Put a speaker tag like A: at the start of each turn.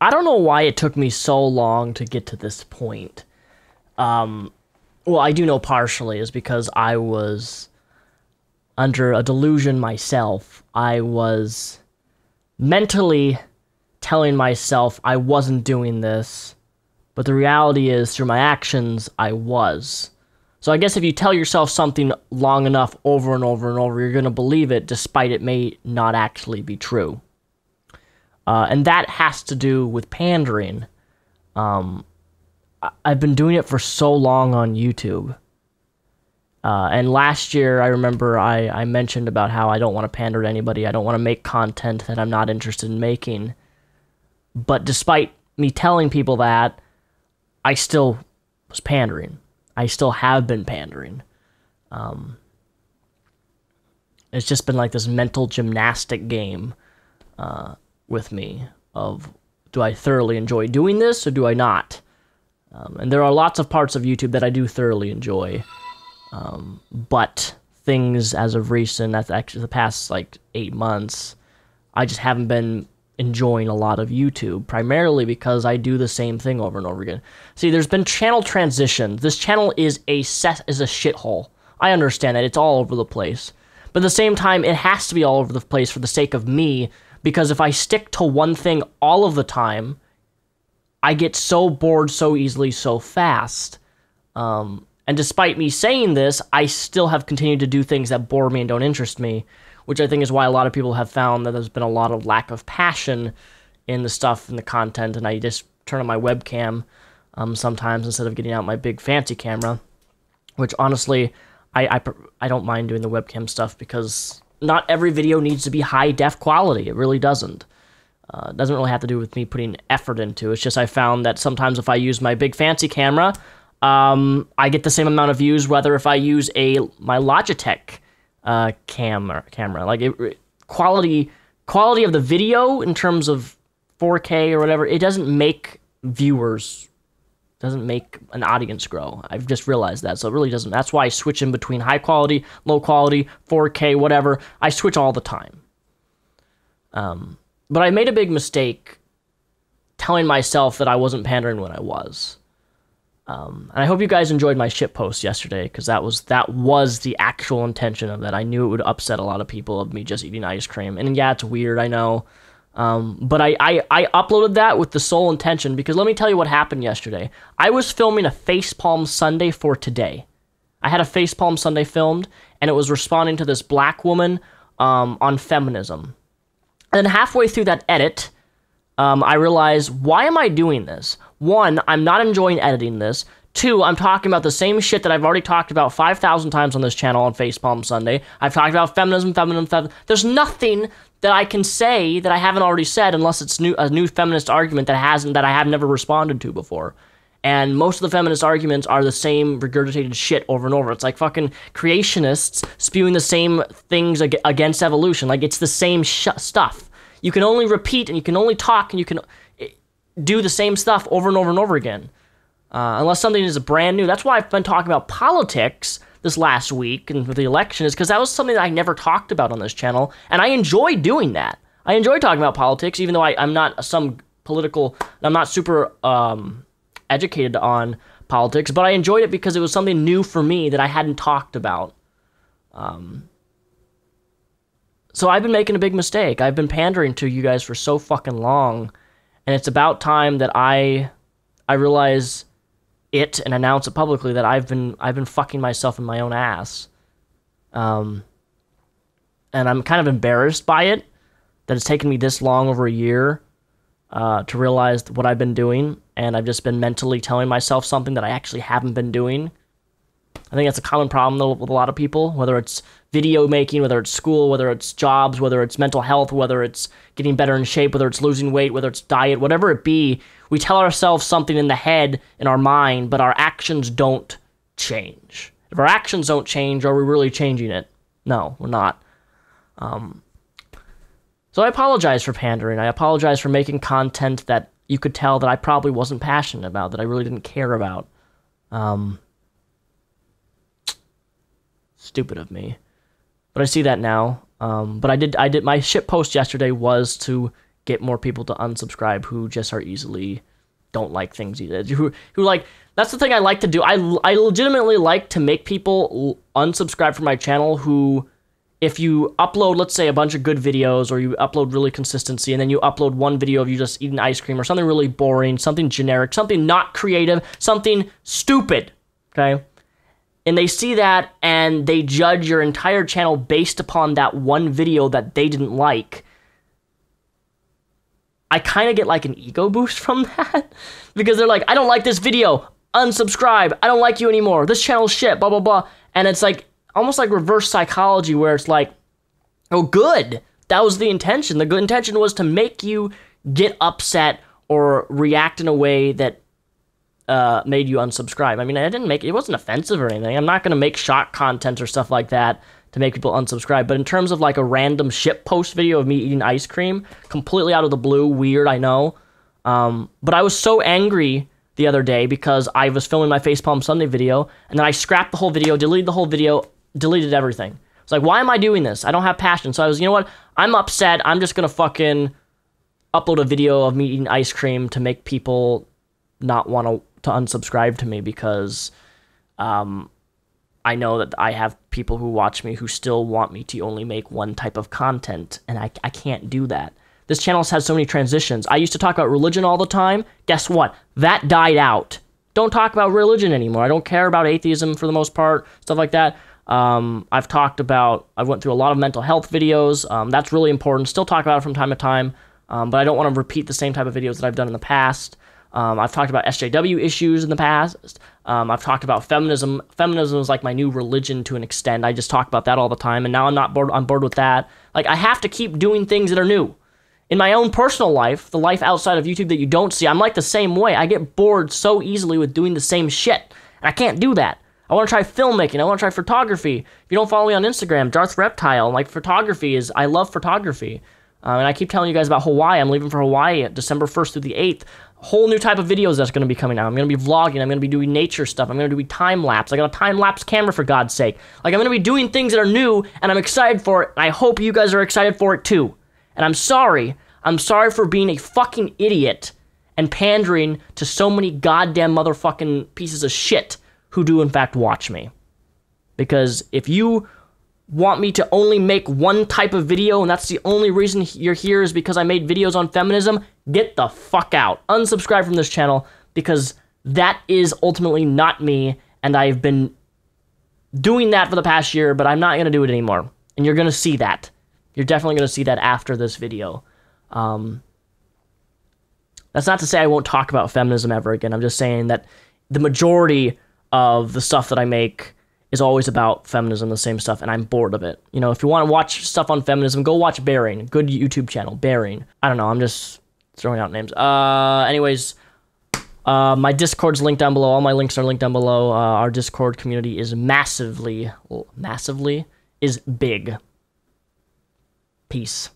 A: I don't know why it took me so long to get to this point. Well, I do know partially is because I was under a delusion myself. I was mentally telling myself I wasn't doing this, but the reality is through my actions, I was. So I guess if you tell yourself something long enough over and over and over, you're going to believe it despite it may not actually be true. And that has to do with pandering. I've been doing it for so long on YouTube. And last year, I remember I mentioned about how I don't want to pander to anybody. I don't want to make content that I'm not interested in making. But despite me telling people that, I still was pandering. I still have been pandering. It's just been like this mental gymnastic game with me of, do I thoroughly enjoy doing this or do I not? And there are lots of parts of YouTube that I do thoroughly enjoy. But things as of recent, that's actually the past like 8 months, I just haven't been enjoying a lot of YouTube, primarily because I do the same thing over and over again. See, there's been channel transitions. This channel is a shithole. I understand that. It's all over the place. But at the same time, it has to be all over the place for the sake of me, because if I stick to one thing all of the time, I get so bored so easily, so fast. And despite me saying this, I still have continued to do things that bore me and don't interest me, which I think is why a lot of people have found that there's been a lot of lack of passion in the stuff, in the content, and I just turn on my webcam sometimes instead of getting out my big fancy camera, which honestly, I don't mind doing the webcam stuff because not every video needs to be high-def quality. It really doesn't. It doesn't really have to do with me putting effort into it. It's just I found that sometimes if I use my big fancy camera, I get the same amount of views whether if I use my Logitech camera. Like quality of the video in terms of 4K or whatever, it doesn't make viewers, doesn't make an audience grow. I've just realized that, so it really doesn't. That's why I switch in between high quality, low quality, 4K, whatever. I switch all the time. But I made a big mistake telling myself that I wasn't pandering when I was. And I hope you guys enjoyed my shit post yesterday, because that was the actual intention of that. I knew it would upset a lot of people of me just eating ice cream. And yeah, it's weird, I know. But I uploaded that with the sole intention, because let me tell you what happened yesterday. I was filming a Facepalm Sunday for today. I had a Facepalm Sunday filmed, and it was responding to this black woman on feminism. And then halfway through that edit, I realized, why am I doing this? One, I'm not enjoying editing this. Two, I'm talking about the same shit that I've already talked about 5,000 times on this channel on Facepalm Sunday. I've talked about feminism. There's nothing that I can say that I haven't already said, unless it's a new feminist argument that I have never responded to before. And most of the feminist arguments are the same regurgitated shit over and over. It's like fucking creationists spewing the same things against evolution. Like, it's the same stuff. You can only repeat and you can only talk and you can do the same stuff over and over and over again. Unless something is brand new. That's why I've been talking about politics this last week and with the election, is because that was something that I never talked about on this channel, and I enjoy doing that. I enjoy talking about politics, even though I'm not I'm not super educated on politics, but I enjoyed it because it was something new for me that I hadn't talked about. So I've been making a big mistake. I've been pandering to you guys for so fucking long, and it's about time that I realize it and announce it publicly that I've been fucking myself in my own ass. And I'm kind of embarrassed by it, that it's taken me this long, over a year, to realize what I've been doing, and I've just been mentally telling myself something that I actually haven't been doing. I think that's a common problem though with a lot of people, whether it's video making, whether it's school, whether it's jobs, whether it's mental health, whether it's getting better in shape, whether it's losing weight, whether it's diet, whatever it be. We tell ourselves something in the head, in our mind, but our actions don't change. If our actions don't change, are we really changing it? No, we're not. So I apologize for pandering. I apologize for making content that you could tell that I probably wasn't passionate about, that I really didn't care about. Stupid of me. But I see that now. But I did my shit post yesterday was to get more people to unsubscribe who just are easily don't like things either. Who like, that's the thing I like to do. I legitimately like to make people unsubscribe from my channel who, if you upload, let's say, a bunch of good videos, or you upload really consistency, and then you upload one video of you just eating ice cream, or something really boring, something generic, something not creative, something stupid, okay? And they see that, and they judge your entire channel based upon that one video that they didn't like. I kind of get like an ego boost from that, because they're like, I don't like this video, unsubscribe, I don't like you anymore, this channel's shit, blah, blah, blah. And it's like, almost like reverse psychology, where it's like, oh, good, that was the intention. The good intention was to make you get upset or react in a way that made you unsubscribe. I mean, it wasn't offensive or anything. I'm not going to make shock content or stuff like that to make people unsubscribe. But in terms of like a random shit post video of me eating ice cream, completely out of the blue, weird, I know. But I was so angry the other day because I was filming my Facepalm Sunday video, and then I scrapped the whole video, deleted the whole video, deleted everything. It's like, why am I doing this? I don't have passion. So I was, you know what? I'm upset. I'm just going to fucking upload a video of me eating ice cream to make people not want to unsubscribe to me, because I know that I have people who watch me who still want me to only make one type of content, and I can't do that. This channel has had so many transitions. I used to talk about religion all the time. Guess what? That died out. Don't talk about religion anymore. I don't care about atheism for the most part, stuff like that. I went through a lot of mental health videos. That's really important. Still talk about it from time to time, but I don't want to repeat the same type of videos that I've done in the past. I've talked about SJW issues in the past. I've talked about feminism. Feminism is like my new religion to an extent. I just talk about that all the time, and now I'm bored with that. Like, I have to keep doing things that are new. In my own personal life, the life outside of YouTube that you don't see, I'm like the same way. I get bored so easily with doing the same shit, and I can't do that. I want to try filmmaking. I want to try photography. If you don't follow me on Instagram, Darth Reptile, like, photography is, I love photography. And I keep telling you guys about Hawaii. I'm leaving for Hawaii December 1st through the 8th. Whole new type of videos that's going to be coming out. I'm going to be vlogging. I'm going to be doing nature stuff. I'm going to do time-lapse. I got a time-lapse camera, for God's sake. Like, I'm going to be doing things that are new, and I'm excited for it, and I hope you guys are excited for it too. And I'm sorry. I'm sorry for being a fucking idiot and pandering to so many goddamn motherfucking pieces of shit who do in fact watch me. Because if you want me to only make one type of video, and that's the only reason you're here is because I made videos on feminism, get the fuck out. Unsubscribe from this channel, because that is ultimately not me, and I've been doing that for the past year, but I'm not going to do it anymore. And you're going to see that. You're definitely going to see that after this video. That's not to say I won't talk about feminism ever again. I'm just saying that the majority of the stuff that I make is always about feminism, the same stuff, and I'm bored of it. You know, if you want to watch stuff on feminism, go watch Bearing, good YouTube channel, Bearing. I don't know, I'm just throwing out names. Anyways, my Discord's linked down below. All my links are linked down below. Our Discord community is massively is big. Peace.